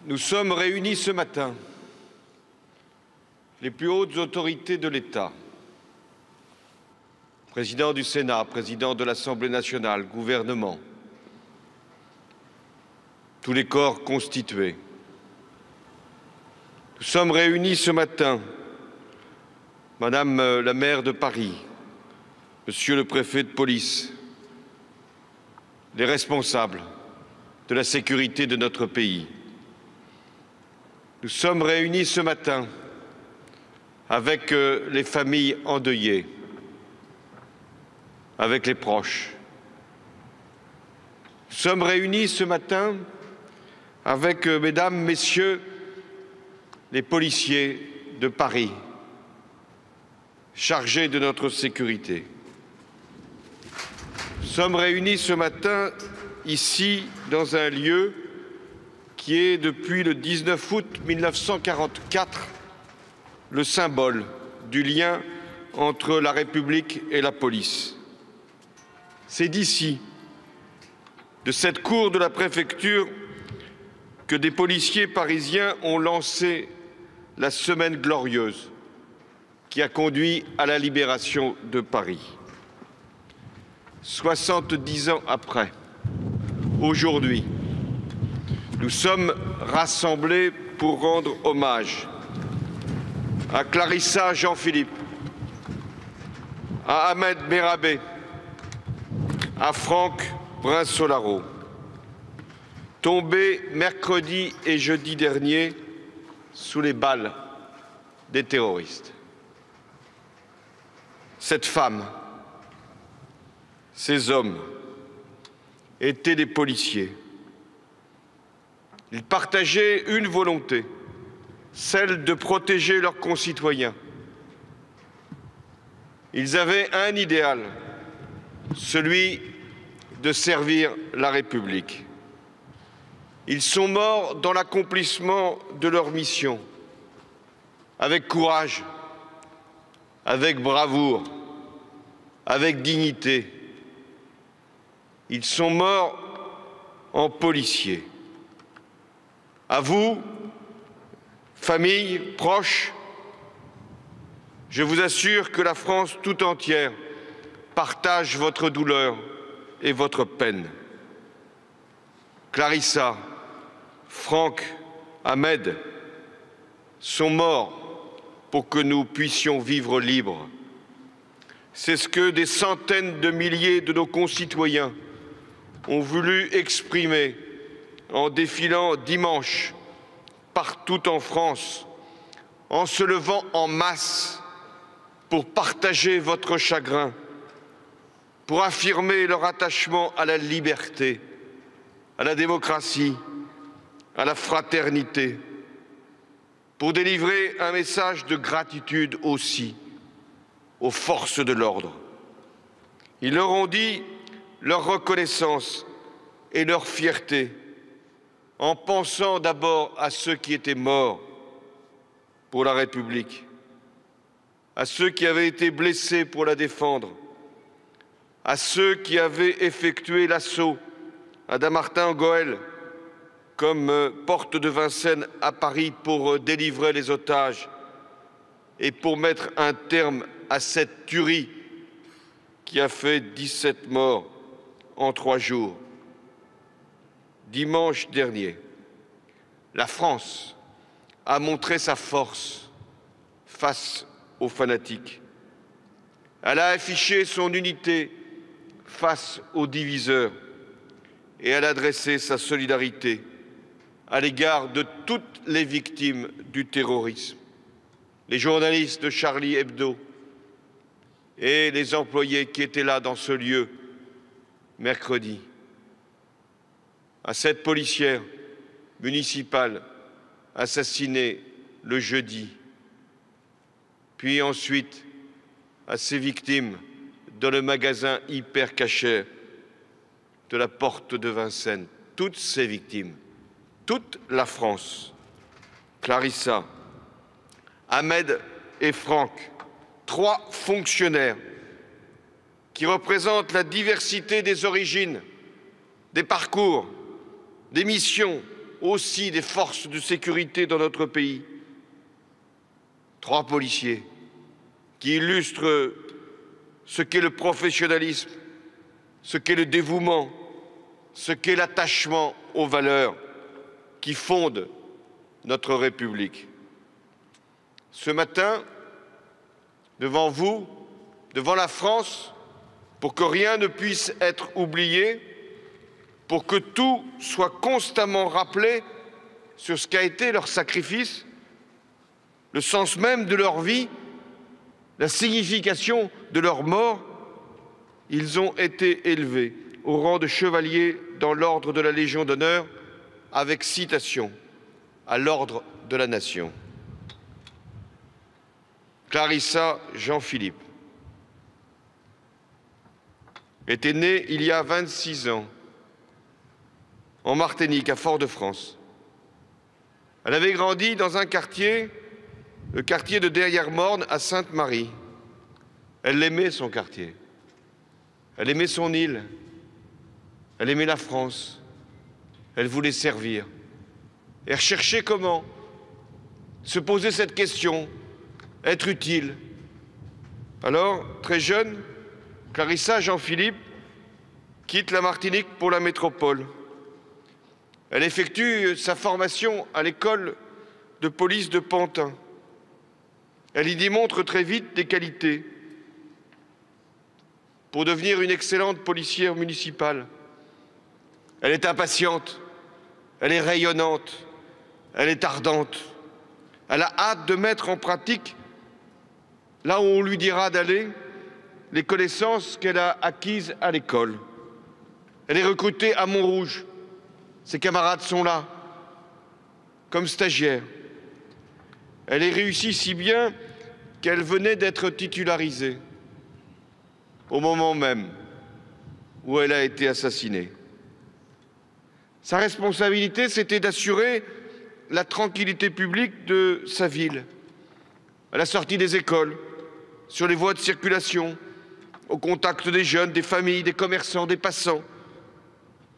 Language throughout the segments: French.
Nous sommes réunis ce matin, les plus hautes autorités de l'État, président du Sénat, président de l'Assemblée nationale, gouvernement, tous les corps constitués. Nous sommes réunis ce matin, Madame la maire de Paris, Monsieur le préfet de police, les responsables de la sécurité de notre pays. Nous sommes réunis ce matin avec les familles endeuillées, avec les proches. Nous sommes réunis ce matin avec, mesdames, messieurs, les policiers de Paris, chargés de notre sécurité. Nous sommes réunis ce matin ici dans un lieu qui est depuis le 19 août 1944 le symbole du lien entre la République et la police. C'est d'ici, de cette cour de la préfecture, que des policiers parisiens ont lancé la Semaine glorieuse qui a conduit à la libération de Paris. 70 ans après, aujourd'hui, nous sommes rassemblés pour rendre hommage à Clarissa Jean-Philippe, à Ahmed Merabé, à Franck Brinsolaro, tombés mercredi et jeudi dernier sous les balles des terroristes. Cette femme, ces hommes étaient des policiers. Ils partageaient une volonté, celle de protéger leurs concitoyens. Ils avaient un idéal, celui de servir la République. Ils sont morts dans l'accomplissement de leur mission, avec courage, avec bravoure, avec dignité. Ils sont morts en policiers. À vous, familles, proches, je vous assure que la France tout entière partage votre douleur et votre peine. Clarissa, Franck, Ahmed sont morts pour que nous puissions vivre libres. C'est ce que des centaines de milliers de nos concitoyens ont voulu exprimer en défilant dimanche partout en France, en se levant en masse pour partager votre chagrin, pour affirmer leur attachement à la liberté, à la démocratie, à la fraternité, pour délivrer un message de gratitude aussi aux forces de l'ordre. Ils leur ont dit leur reconnaissance et leur fierté, en pensant d'abord à ceux qui étaient morts pour la République, à ceux qui avaient été blessés pour la défendre, à ceux qui avaient effectué l'assaut à Dammartin-Goël comme porte de Vincennes à Paris pour délivrer les otages et pour mettre un terme à cette tuerie qui a fait 17 morts en 3 jours. Dimanche dernier, la France a montré sa force face aux fanatiques. Elle a affiché son unité face aux diviseurs et elle a adressé sa solidarité à l'égard de toutes les victimes du terrorisme, les journalistes de Charlie Hebdo et les employés qui étaient là dans ce lieu mercredi, à cette policière municipale assassinée le jeudi, puis ensuite à ces victimes dans le magasin Hyper Cacher de la porte de Vincennes. Toutes ces victimes, toute la France, Clarissa, Ahmed et Franck, 3 fonctionnaires qui représentent la diversité des origines, des parcours, des missions, aussi des forces de sécurité dans notre pays. 3 policiers qui illustrent ce qu'est le professionnalisme, ce qu'est le dévouement, ce qu'est l'attachement aux valeurs qui fondent notre République. Ce matin, devant vous, devant la France, pour que rien ne puisse être oublié, pour que tout soit constamment rappelé sur ce qu'a été leur sacrifice, le sens même de leur vie, la signification de leur mort, ils ont été élevés au rang de chevaliers dans l'ordre de la Légion d'honneur avec citation à l'ordre de la Nation. Clarissa Jean-Philippe était née il y a 26 ans en Martinique, à Fort-de-France. Elle avait grandi dans un quartier, le quartier de Derrière-Morne à Sainte-Marie. Elle aimait son quartier, elle aimait son île, elle aimait la France, elle voulait servir. Et rechercher comment se poser cette question, être utile. Alors, très jeune, Clarissa Jean-Philippe quitte la Martinique pour la métropole. Elle effectue sa formation à l'école de police de Pantin. Elle y démontre très vite des qualités pour devenir une excellente policière municipale. Elle est impatiente, elle est rayonnante, elle est ardente. Elle a hâte de mettre en pratique, là où on lui dira d'aller, les connaissances qu'elle a acquises à l'école. Elle est recrutée à Montrouge. Ses camarades sont là, comme stagiaire. Elle est réussie si bien qu'elle venait d'être titularisée au moment même où elle a été assassinée. Sa responsabilité, c'était d'assurer la tranquillité publique de sa ville, à la sortie des écoles, sur les voies de circulation, au contact des jeunes, des familles, des commerçants, des passants.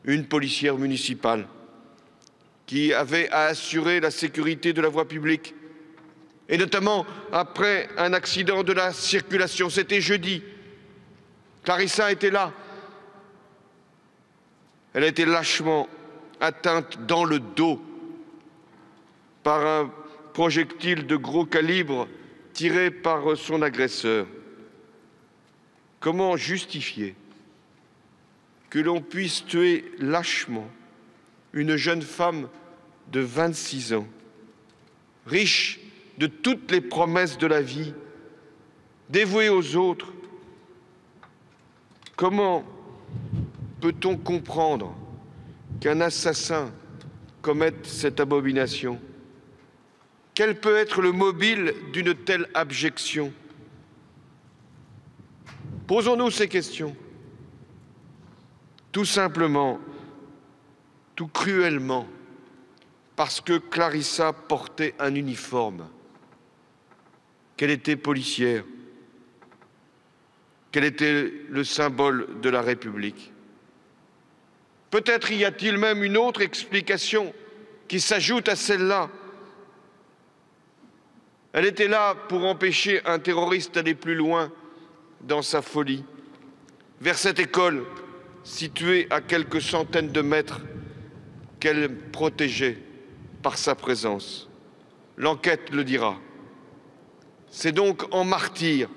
Une policière municipale qui avait à assurer la sécurité de la voie publique, et notamment après un accident de la circulation. C'était jeudi. Clarissa était là. Elle a été lâchement atteinte dans le dos par un projectile de gros calibre tiré par son agresseur. Comment justifier que l'on puisse tuer lâchement une jeune femme de 26 ans, riche de toutes les promesses de la vie, dévouée aux autres? Comment peut-on comprendre qu'un assassin commette cette abomination? Quel peut être le mobile d'une telle abjection? Posons-nous ces questions. Tout simplement, tout cruellement, parce que Clarissa portait un uniforme, qu'elle était policière, qu'elle était le symbole de la République. Peut-être y a-t-il même une autre explication qui s'ajoute à celle-là. Elle était là pour empêcher un terroriste d'aller plus loin dans sa folie, vers cette école située à quelques centaines de mètres qu'elle protégeait par sa présence. L'enquête le dira. C'est donc en martyr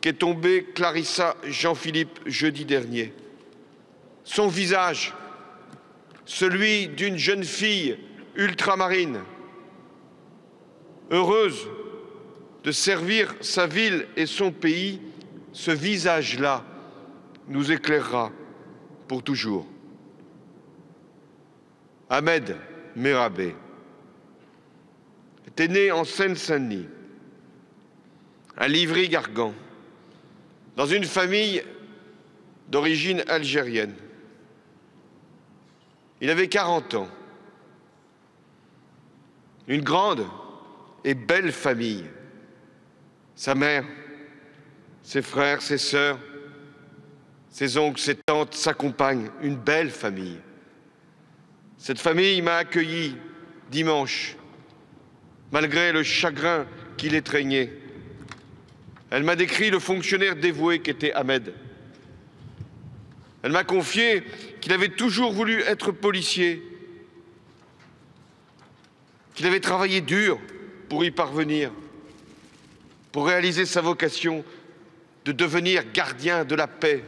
qu'est tombée Clarissa Jean-Philippe jeudi dernier. Son visage, celui d'une jeune fille ultramarine, heureuse de servir sa ville et son pays, ce visage-là nous éclairera pour toujours. Ahmed Merabé était né en Seine-Saint-Denis, à Livry-Gargan, dans une famille d'origine algérienne. Il avait 40 ans. Une grande et belle famille. Sa mère, ses frères, ses sœurs, ses oncles, ses tantes, sa compagne. Une belle famille. Cette famille m'a accueilli dimanche, malgré le chagrin qui l'étreignait. Elle m'a décrit le fonctionnaire dévoué qu'était Ahmed. Elle m'a confié qu'il avait toujours voulu être policier, qu'il avait travaillé dur pour y parvenir, pour réaliser sa vocation de devenir gardien de la paix.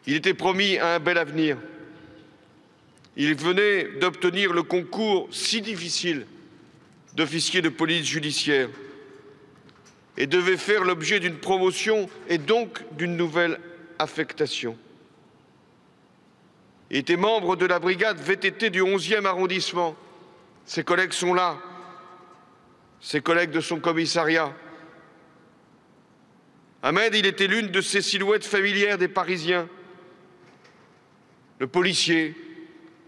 Il était promis à un bel avenir. Il venait d'obtenir le concours si difficile d'officier de police judiciaire et devait faire l'objet d'une promotion et donc d'une nouvelle affectation. Il était membre de la brigade VTT du 11e arrondissement. Ses collègues sont là, ses collègues de son commissariat. Ahmed, il était l'une de ces silhouettes familières des Parisiens. Le policier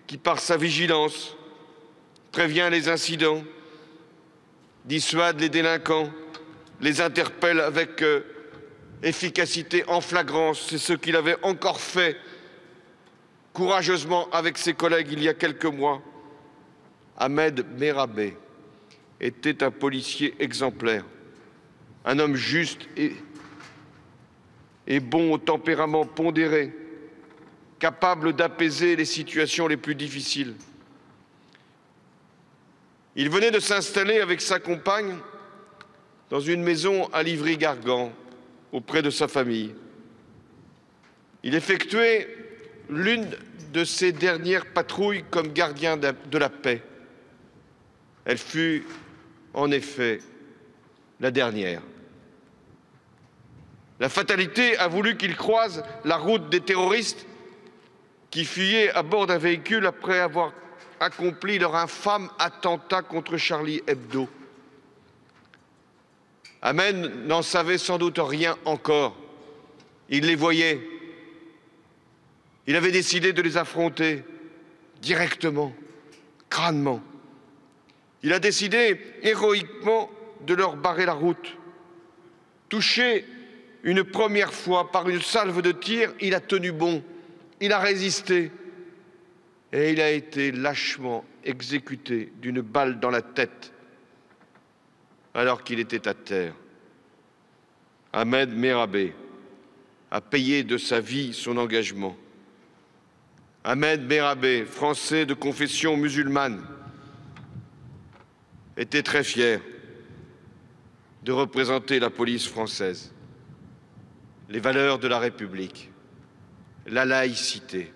qui, par sa vigilance, prévient les incidents, dissuade les délinquants, les interpelle avec efficacité en flagrance. C'est ce qu'il avait encore fait courageusement avec ses collègues il y a quelques mois. Ahmed Merabé était un policier exemplaire, un homme juste et bon au tempérament pondéré, capable d'apaiser les situations les plus difficiles. Il venait de s'installer avec sa compagne dans une maison à Livry-Gargan, auprès de sa famille. Il effectuait l'une de ses dernières patrouilles comme gardien de la paix. Elle fut, en effet, la dernière. La fatalité a voulu qu'il croise la route des terroristes qui fuyaient à bord d'un véhicule après avoir accompli leur infâme attentat contre Charlie Hebdo. Ahmed n'en savait sans doute rien encore. Il les voyait. Il avait décidé de les affronter directement, crânement. Il a décidé héroïquement de leur barrer la route. Touché une première fois par une salve de tir, il a tenu bon, il a résisté et il a été lâchement exécuté d'une balle dans la tête alors qu'il était à terre. Ahmed Merabé a payé de sa vie son engagement. Ahmed Merabé, français de confession musulmane, était très fier de représenter la police française, les valeurs de la République, la laïcité.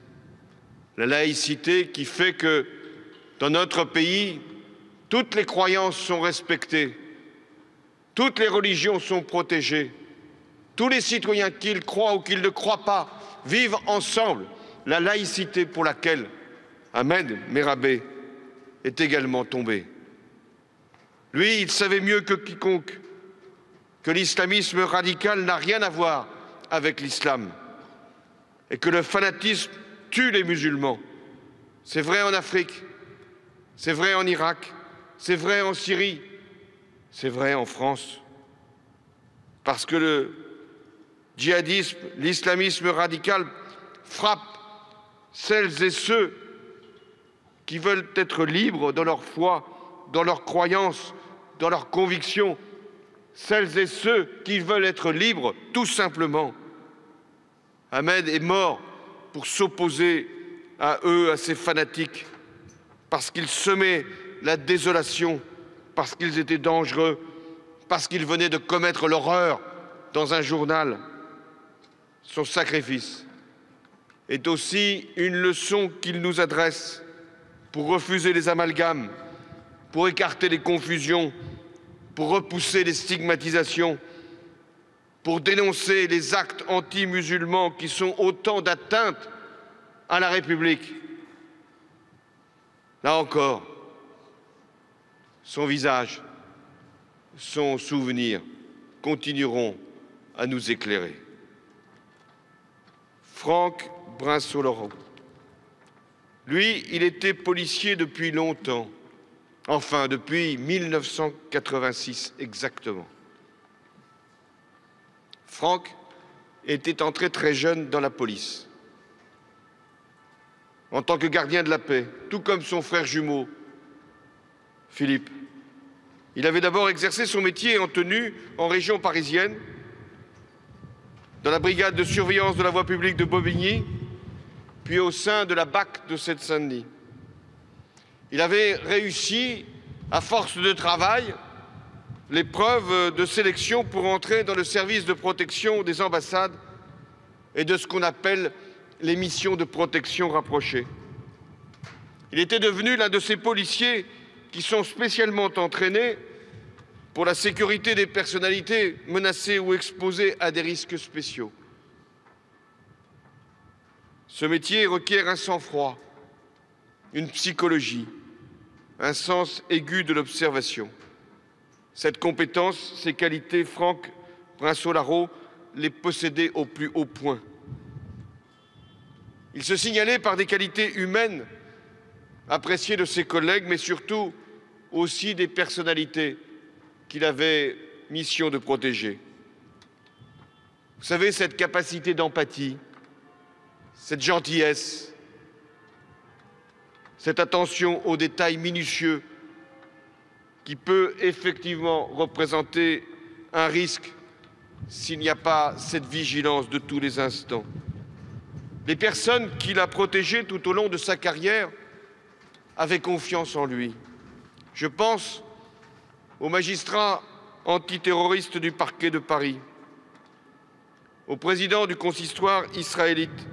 La laïcité qui fait que, dans notre pays, toutes les croyances sont respectées, toutes les religions sont protégées, tous les citoyens, qu'ils croient ou qu'ils ne croient pas, vivent ensemble. La laïcité pour laquelle Ahmed Merabé est également tombé. Lui, il savait mieux que quiconque que l'islamisme radical n'a rien à voir avec l'islam et que le fanatisme tue les musulmans. C'est vrai en Afrique, c'est vrai en Irak, c'est vrai en Syrie, c'est vrai en France. Parce que le djihadisme, l'islamisme radical frappe celles et ceux qui veulent être libres dans leur foi, dans leurs croyances, dans leurs convictions, celles et ceux qui veulent être libres, tout simplement. Ahmed est mort pour s'opposer à eux, à ces fanatiques, parce qu'ils semaient la désolation, parce qu'ils étaient dangereux, parce qu'ils venaient de commettre l'horreur dans un journal. Son sacrifice est aussi une leçon qu'il nous adresse pour refuser les amalgames, pour écarter les confusions, pour repousser les stigmatisations, pour dénoncer les actes anti-musulmans qui sont autant d'atteintes à la République. Là encore, son visage, son souvenir continueront à nous éclairer. Franck Brinceau-Laurent. Lui, il était policier depuis longtemps, enfin depuis 1986 exactement. Franck était entré très jeune dans la police. en tant que gardien de la paix, tout comme son frère jumeau, Philippe. Il avait d'abord exercé son métier en tenue en région parisienne, dans la brigade de surveillance de la voie publique de Bobigny, puis au sein de la BAC de Seine-Saint-Denis. Il avait réussi, à force de travail, l'épreuve de sélection pour entrer dans le service de protection des ambassades et de ce qu'on appelle les missions de protection rapprochée. Il était devenu l'un de ces policiers qui sont spécialement entraînés pour la sécurité des personnalités menacées ou exposées à des risques spéciaux. Ce métier requiert un sang-froid, une psychologie, un sens aigu de l'observation. Cette compétence, ces qualités, Franck Brinsault-Larault les possédait au plus haut point. Il se signalait par des qualités humaines appréciées de ses collègues, mais surtout aussi des personnalités qu'il avait mission de protéger. Vous savez, cette capacité d'empathie, cette gentillesse, cette attention aux détails minutieux qui peut effectivement représenter un risque s'il n'y a pas cette vigilance de tous les instants. Les personnes qu'il a protégées tout au long de sa carrière avaient confiance en lui. Je pense aux magistrats antiterroristes du parquet de Paris, au président du consistoire israélite.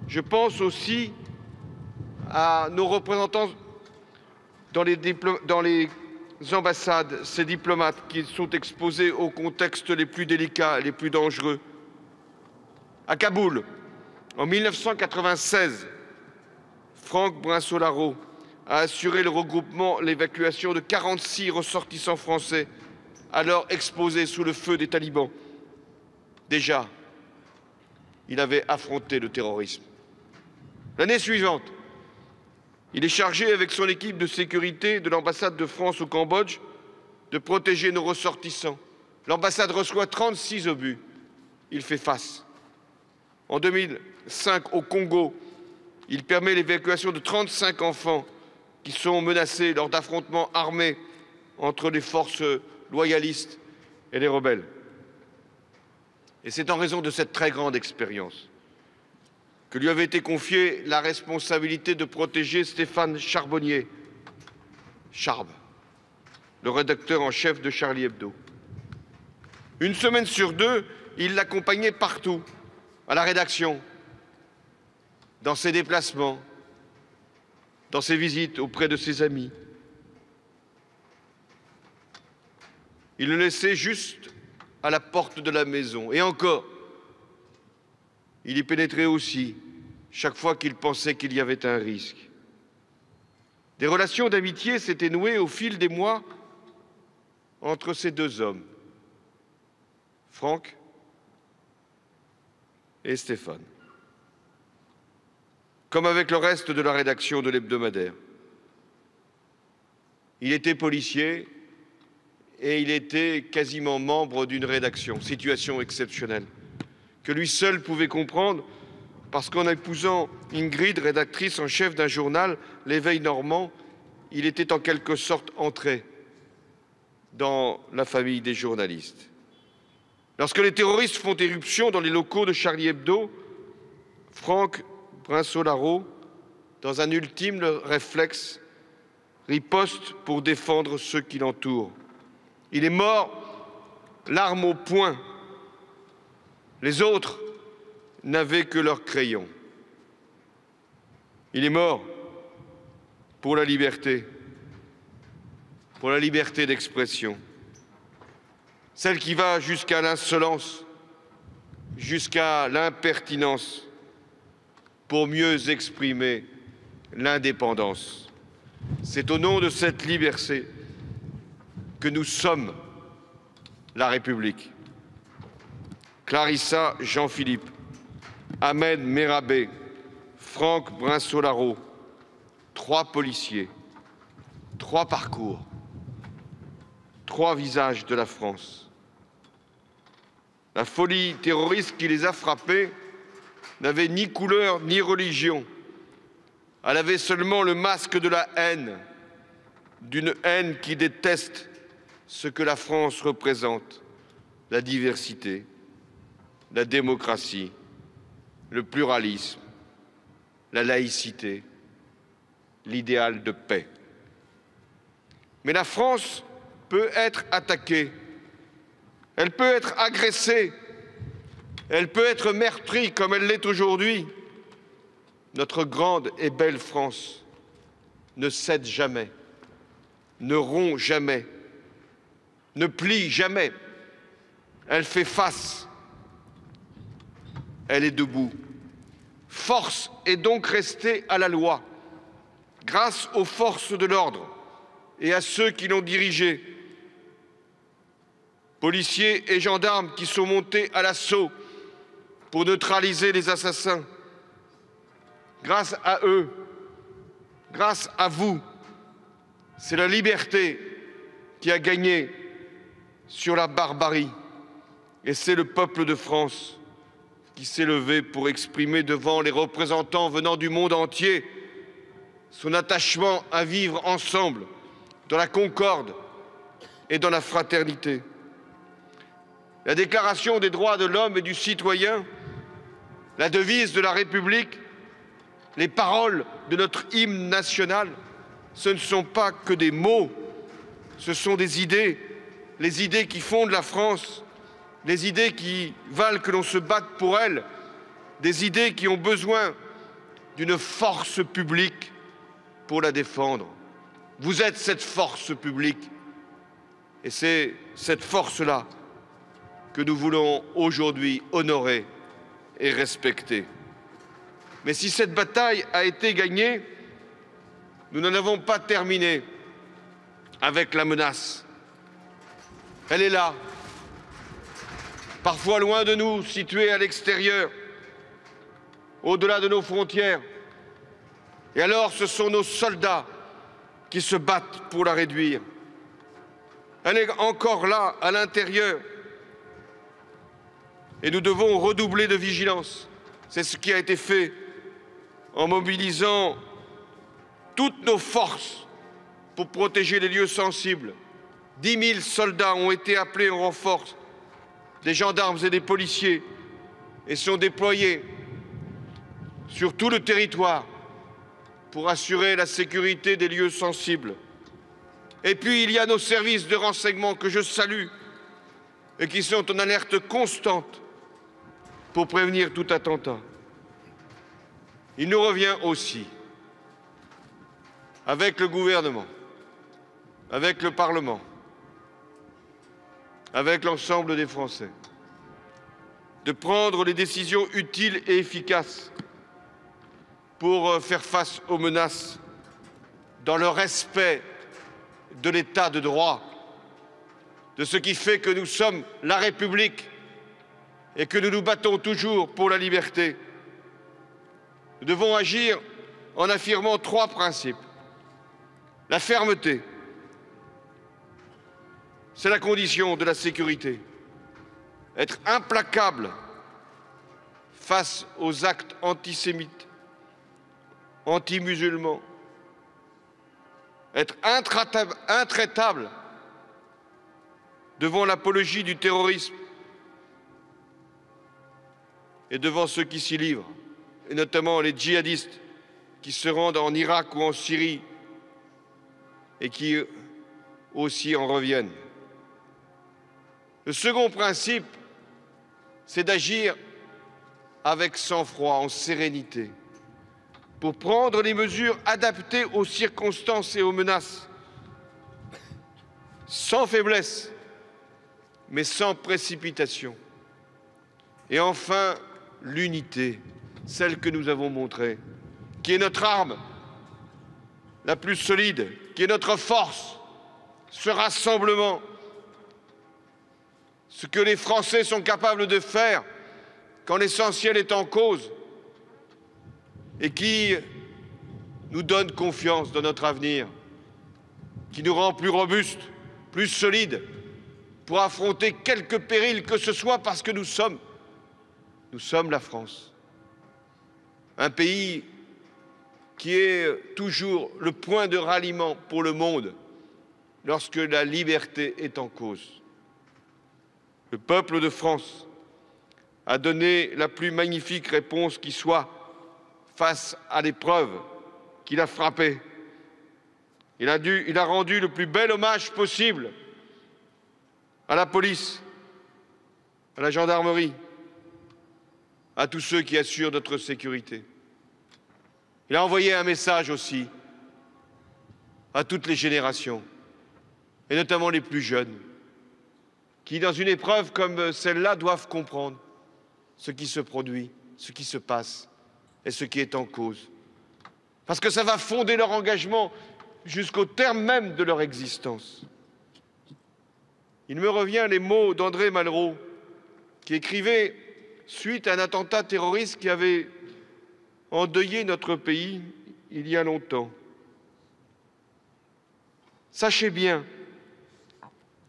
Je pense aussi à nos représentants dans les ambassades, ces diplomates qui sont exposés aux contextes les plus délicats, les plus dangereux. À Kaboul, en 1996, Franck Brinsault-Larault a assuré le regroupement, l'évacuation de 46 ressortissants français, alors exposés sous le feu des talibans. Déjà, il avait affronté le terrorisme. L'année suivante, il est chargé avec son équipe de sécurité de l'ambassade de France au Cambodge de protéger nos ressortissants. L'ambassade reçoit 36 obus. Il fait face. En 2005, au Congo, il permet l'évacuation de 35 enfants qui sont menacés lors d'affrontements armés entre les forces loyalistes et les rebelles. Et c'est en raison de cette très grande expérience que lui avait été confiée la responsabilité de protéger Stéphane Charbonnier, Charb, le rédacteur en chef de Charlie Hebdo. Une semaine sur deux, il l'accompagnait partout, à la rédaction, dans ses déplacements, dans ses visites auprès de ses amis. Il le laissait juste à la porte de la maison. Et encore, il y pénétrait aussi chaque fois qu'il pensait qu'il y avait un risque. Des relations d'amitié s'étaient nouées au fil des mois entre ces deux hommes, Franck et Stéphane. Comme avec le reste de la rédaction de l'hebdomadaire. Il était policier et il était quasiment membre d'une rédaction, situation exceptionnelle, que lui seul pouvait comprendre parce qu'en épousant Ingrid, rédactrice en chef d'un journal, L'Éveil normand, il était en quelque sorte entré dans la famille des journalistes. Lorsque les terroristes font éruption dans les locaux de Charlie Hebdo, Franck Brinsault-Larault, dans un ultime réflexe, riposte pour défendre ceux qui l'entourent. Il est mort, l'arme au poing. Les autres n'avaient que leur crayon. Il est mort pour la liberté d'expression, celle qui va jusqu'à l'insolence, jusqu'à l'impertinence, pour mieux exprimer l'indépendance. C'est au nom de cette liberté que nous sommes la République. Clarissa Jean-Philippe, Ahmed Merabé, Franck Brinsault-Larault, 3 policiers, 3 parcours, 3 visages de la France. La folie terroriste qui les a frappés n'avait ni couleur ni religion. Elle avait seulement le masque de la haine, d'une haine qui déteste ce que la France représente, la diversité, la démocratie, le pluralisme, la laïcité, l'idéal de paix. Mais la France peut être attaquée, elle peut être agressée, elle peut être meurtrie comme elle l'est aujourd'hui. Notre grande et belle France ne cède jamais, ne rompt jamais, ne plie jamais. Elle fait face, elle est debout. Force est donc restée à la loi, grâce aux forces de l'ordre et à ceux qui l'ont dirigée. Policiers et gendarmes qui sont montés à l'assaut pour neutraliser les assassins. Grâce à eux, grâce à vous, c'est la liberté qui a gagné sur la barbarie. Et c'est le peuple de France qui s'est levé pour exprimer devant les représentants venant du monde entier son attachement à vivre ensemble dans la concorde et dans la fraternité. La Déclaration des droits de l'homme et du citoyen, la devise de la République, les paroles de notre hymne national, ce ne sont pas que des mots, ce sont des idées, les idées qui fondent la France, les idées qui valent que l'on se batte pour elles, des idées qui ont besoin d'une force publique pour la défendre. Vous êtes cette force publique et c'est cette force-là que nous voulons aujourd'hui honorer et respecter. Mais si cette bataille a été gagnée, nous n'en avons pas terminé avec la menace. Elle est là, parfois loin de nous, située à l'extérieur, au-delà de nos frontières. Et alors, ce sont nos soldats qui se battent pour la réduire. Elle est encore là, à l'intérieur. Et nous devons redoubler de vigilance. C'est ce qui a été fait en mobilisant toutes nos forces pour protéger les lieux sensibles. 10 000 soldats ont été appelés en renfort, des gendarmes et des policiers, et sont déployés sur tout le territoire pour assurer la sécurité des lieux sensibles. Et puis il y a nos services de renseignement que je salue et qui sont en alerte constante pour prévenir tout attentat. Il nous revient aussi, avec le gouvernement, avec le Parlement, avec l'ensemble des Français, de prendre les décisions utiles et efficaces pour faire face aux menaces dans le respect de l'état de droit, de ce qui fait que nous sommes la République et que nous nous battons toujours pour la liberté. Nous devons agir en affirmant 3 principes. La fermeté, c'est la condition de la sécurité. Être implacable face aux actes antisémites, anti-musulmans. Être intraitable devant l'apologie du terrorisme et devant ceux qui s'y livrent, et notamment les djihadistes qui se rendent en Irak ou en Syrie et qui aussi en reviennent. Le second principe, c'est d'agir avec sang-froid, en sérénité, pour prendre les mesures adaptées aux circonstances et aux menaces, sans faiblesse, mais sans précipitation. Et enfin, l'unité, celle que nous avons montrée, qui est notre arme la plus solide, qui est notre force, ce rassemblement, ce que les Français sont capables de faire quand l'essentiel est en cause et qui nous donne confiance dans notre avenir, qui nous rend plus robustes, plus solides pour affronter quelque péril que ce soit parce que nous sommes la France. Un pays qui est toujours le point de ralliement pour le monde lorsque la liberté est en cause. Le peuple de France a donné la plus magnifique réponse qui soit face à l'épreuve qui l'a frappé. Il a rendu le plus bel hommage possible à la police, à la gendarmerie, à tous ceux qui assurent notre sécurité. Il a envoyé un message aussi à toutes les générations, et notamment les plus jeunes, qui, dans une épreuve comme celle-là, doivent comprendre ce qui se produit, ce qui se passe et ce qui est en cause. Parce que ça va fonder leur engagement jusqu'au terme même de leur existence. Il me revient les mots d'André Malraux, qui écrivait suite à un attentat terroriste qui avait endeuillé notre pays il y a longtemps. Sachez bien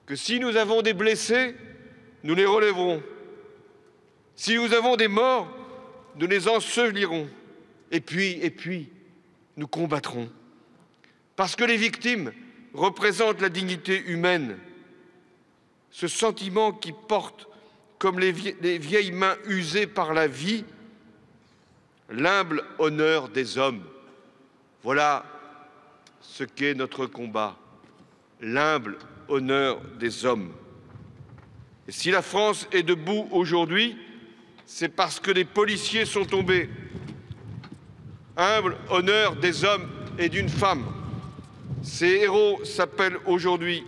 que si nous avons des blessés, nous les relèverons. Si nous avons des morts, nous les ensevelirons. Et puis, nous combattrons. Parce que les victimes représentent la dignité humaine, ce sentiment qui porte, comme les vieilles mains usées par la vie, l'humble honneur des hommes. Voilà ce qu'est notre combat, l'humble honneur des hommes. Et si la France est debout aujourd'hui, c'est parce que des policiers sont tombés. Humble honneur des hommes et d'une femme. Ces héros s'appellent aujourd'hui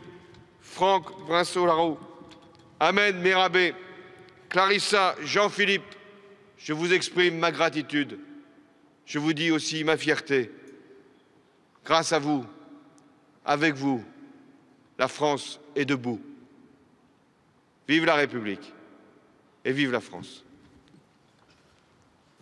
Franck Brinsolaro, Ahmed Merabé, Clarissa, Jean-Philippe. Je vous exprime ma gratitude. Je vous dis aussi ma fierté. Grâce à vous, avec vous, la France est debout. Vive la République et vive la France.